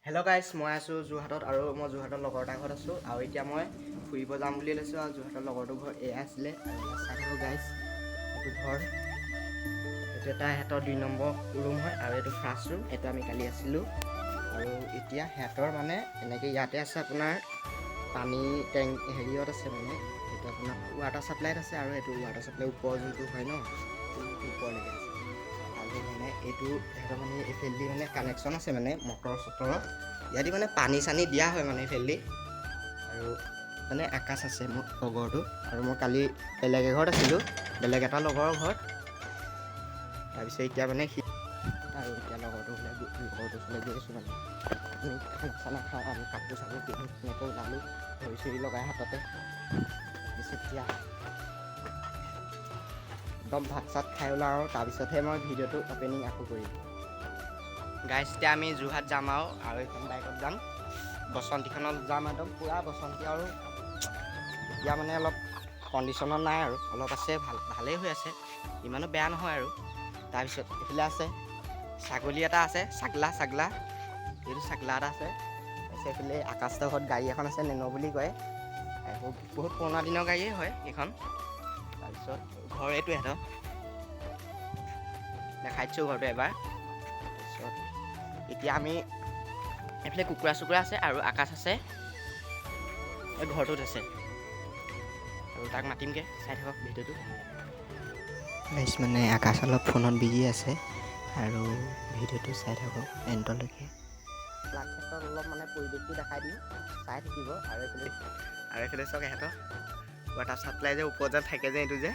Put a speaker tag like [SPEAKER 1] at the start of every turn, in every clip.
[SPEAKER 1] Hello' গাইছ, মই আছোঁ যোৰহাটত আৰু মই যোৰহাটৰ লগৰ এটাৰ ঘৰত আছোঁ আৰু এতিয়া মই ফুৰিব যাম বুলি লৈছোঁ আৰু যোৰহাটৰ লগৰটোৰ ঘৰ এয়া আছিলে আৰু চাই থাকোঁ গাইছ, এইটো ঘৰ, এইটো এটা সিহঁতৰ 2 নম্বৰ ৰুম হয় আৰু এইটো ফাৰ্ষ্ট ৰুম। এইটো আমি কালি আছিলোঁ আৰু এতিয়া সিহঁতৰ মানে এনেকৈ ইয়াতে আছে আপোনাৰ পানী টেংক হেৰিয়ত আছে মানে এইটো আপোনাৰ ৱাটাৰ ছাপ্লাইত আছে আৰু এইটো ৱাটাৰ ছাপ্লাই ওপৰ যোনটো হয় ন ওপৰলৈকে আছে আৰু মানে এইটো সিহঁতৰ মানে এইফালেদি মানে কানেকশ্যন আছে মানে মটৰ চটৰৰ ইয়াতে মানে পানী চানী দিয়া হয় মানে এইফালেদি আৰু মানে আকাশ আছে মোৰ লগৰটো আৰু মই কালি বেলেগ এঘৰত আছিলোঁ, বেলেগ এটা লগৰৰ ঘৰত। তাৰপিছত এতিয়া মানে আৰু এতিয়া লগৰটোৰ ফালে গৈ আছোঁ মানে আমি খানা চানা খাওঁ আৰু কাপোৰ চাপোৰ পিন্ধি ধুনীয়াকৈ ওলালোঁ ধৰি চৰি লগাই হাততে। তাৰপিছত এতিয়া একদম ভাত চাত খাই ওলাওঁ আৰু তাৰপিছতহে মই ভিডিঅ'টো অপেনিং আকৌ কৰিম। গাইছ, এতিয়া আমি যোৰহাট যাম আৰু এইখন বাইকত যাম, বসন্তীখনত যাম, একদম পূৰা বসন্তী আৰু এতিয়া মানে অলপ কণ্ডিশ্যনত নাই আৰু অলপ আছে, ভালেই হৈ আছে, ইমানো বেয়া নহয় আৰু। তাৰপিছত এইফালে আছে ছাগলী এটা আছে, ছাগলা এইটো ছাগলা এটা আছে। তাৰপিছত এইফালে আকাশৰ ঘৰত গাড়ী এখন আছে, নেন' বুলি কয়, বহুত পুৰণা দিনৰ গাড়ীয়ে হয় এইখন। তাৰপিছত ঘৰ এইটো সিহঁতৰ, দেখাই দিছোঁ ঘৰটো এবাৰ। তাৰপিছত এতিয়া আমি এইফালে কুকুৰা চুকুৰা আছে আৰু আকাশ আছে, এই ঘৰটোত আছে আৰু তাক মাতিমগৈ, চাই থাকক ভিডিঅ'টো। গাইছ, মানে আকাশ অলপ ফোনত বিজি আছে আৰু ভিডিঅ'টো চাই থাকক এণ্ডলৈকে। লাগ ক্ষেত্ৰত অলপ মানে পৰিৱেশটো দেখাই দিম, চাই থাকিব। আৰু এইফালে চাওক ইহঁতৰ ৱাটাৰ ছাপ্লাই যে ওপৰত যে থাকে যে এইটো যে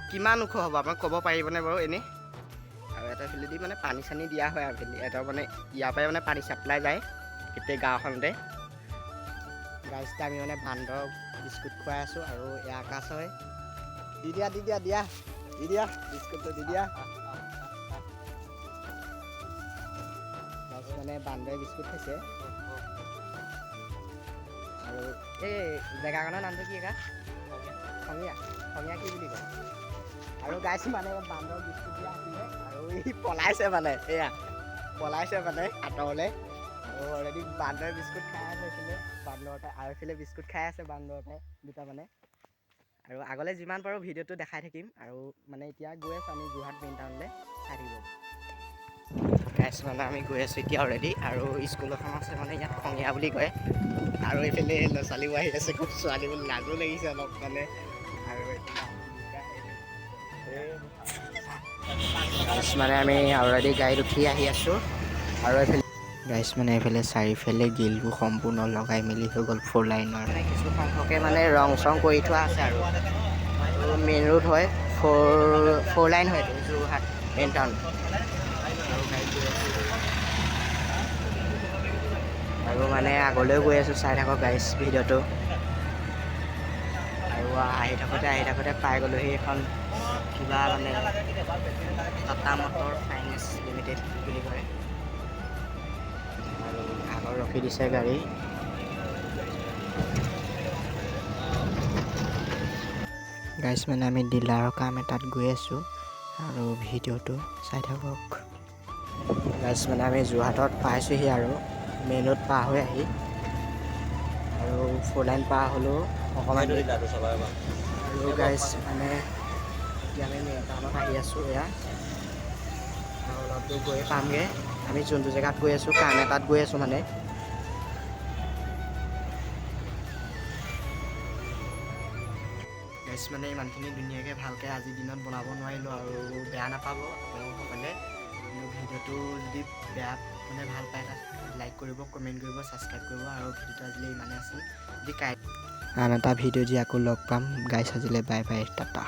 [SPEAKER 1] কিমান ওখ হ'ব আপোনাক ক'ব পাৰিবনে বাৰু এনেই? আৰু এটা ফিলেদি মানে পানী চানী দিয়া হয় আৰু এটা মানে ইয়াৰ পৰাই মানে পানী ছাপ্লাই যায় গোটেই গাঁওখনতে। গাইছ, আমি মানে বান্দৰ বিস্কুট খুৱাই আছোঁ আৰু এয়া আকাশ হয়। দি দিয়া বিস্কুটটো দি দিয়া। গাইছ, মানে বান্দৰে বিস্কুট খাইছে আৰু এই জেগাখনৰ নামটো কি একা? খঙীয়া কি বুলি কয়? আৰু গাইছ, মানে বান্দৰ বিস্কুট দিয়া আছিলে আৰু ই পলাইছে মানে, এয়া পলাইছে মানে আঁতৰলৈ আৰু অলৰেডি বান্দৰে বিস্কুট খাই আছে এইফালে বান্দৰতে, আৰু এইফালে বিস্কুট খাই আছে বান্দৰতে দুটা মানে। আৰু আগলৈ যিমান পাৰোঁ ভিডিঅ'টো দেখাই থাকিম আৰু মানে এতিয়া গৈ আছোঁ আমি যোৰহাট মেইন টাউনলৈ, চাই থাকিব। গাইছ, মানে আমি গৈ আছোঁ এতিয়া অলৰেডি আৰু স্কুল এখন আছে মানে ইয়াত খঙীয়া বুলি কয় আৰু এইফালে ল'ৰা ছোৱালীবোৰ আহি আছে, খুব ছোৱালীবোৰ লাজো লাগিছে অলপ মানে। আৰু গাইছ, মানে আমি অলৰেডি গাড়ীত উঠি আহি আছোঁ আৰু এইফালে গাইছ, মানে এইফালে চাৰিওফালে গ্ৰিলবোৰ সম্পূৰ্ণ লগাই মেলি হৈ গ'ল 4 লাইনৰ। কিছু সংখ্যকে মানে ৰং চং কৰি থোৱা আছে আৰু মেইন ৰোড হয়, 4 লাইন হয় এইটো যোৰহাট মেইন টাউন। আৰু মানে আগলৈও গৈ আছোঁ, চাই থাকক গাইছ ভিডিঅ'টো। আৰু আহি থাকোঁতে পাই গ'লোহি এখন কিবা মানে টাটা মটৰ ফাইনেন্স লিমিটেড বুলি কয় আৰু আগত ৰখি দিছে গাড়ী। গাইছ, মানে আমি ডিলাৰৰ কাম এটাত গৈ আছোঁ আৰু ভিডিঅ'টো চাই থাকক। গাইছ, মানে আমি যোৰহাটত পাইছোঁহি আৰু মেইন ৰোড পাৰ হৈ আহি আৰু 4 লাইন পাৰ হ'লেও অকণমান আৰু গাইছ, মানে এতিয়া আমি মেইন টাউনত আহি আছোঁ। এয়া আৰু অলপ দূৰ গৈ পামগৈ, আমি যোনটো জেগাত গৈ আছোঁ কাম এটাত গৈ আছোঁ মানে। গাইছ, মানে ইমানখিনি ধুনীয়াকৈ ভালকৈ আজিৰ দিনত বনাব নোৱাৰিলোঁ আৰু বেয়া নাপাব আপোনালোকসকলে, কিন্তু ভিডিঅ'টো যদি বেয়া মানে ভাল পায় তাত লাইক কৰিব, কমেণ্ট কৰিব, ছাবস্ক্ৰাইব কৰিব আৰু ভিডিঅ'টো আজিলৈ ইমানেই আছিল। যদি আন এটা ভিডিঅ' দি আকৌ লগ পাম গাইছ, আজিলৈ বাই বাই, টাটা।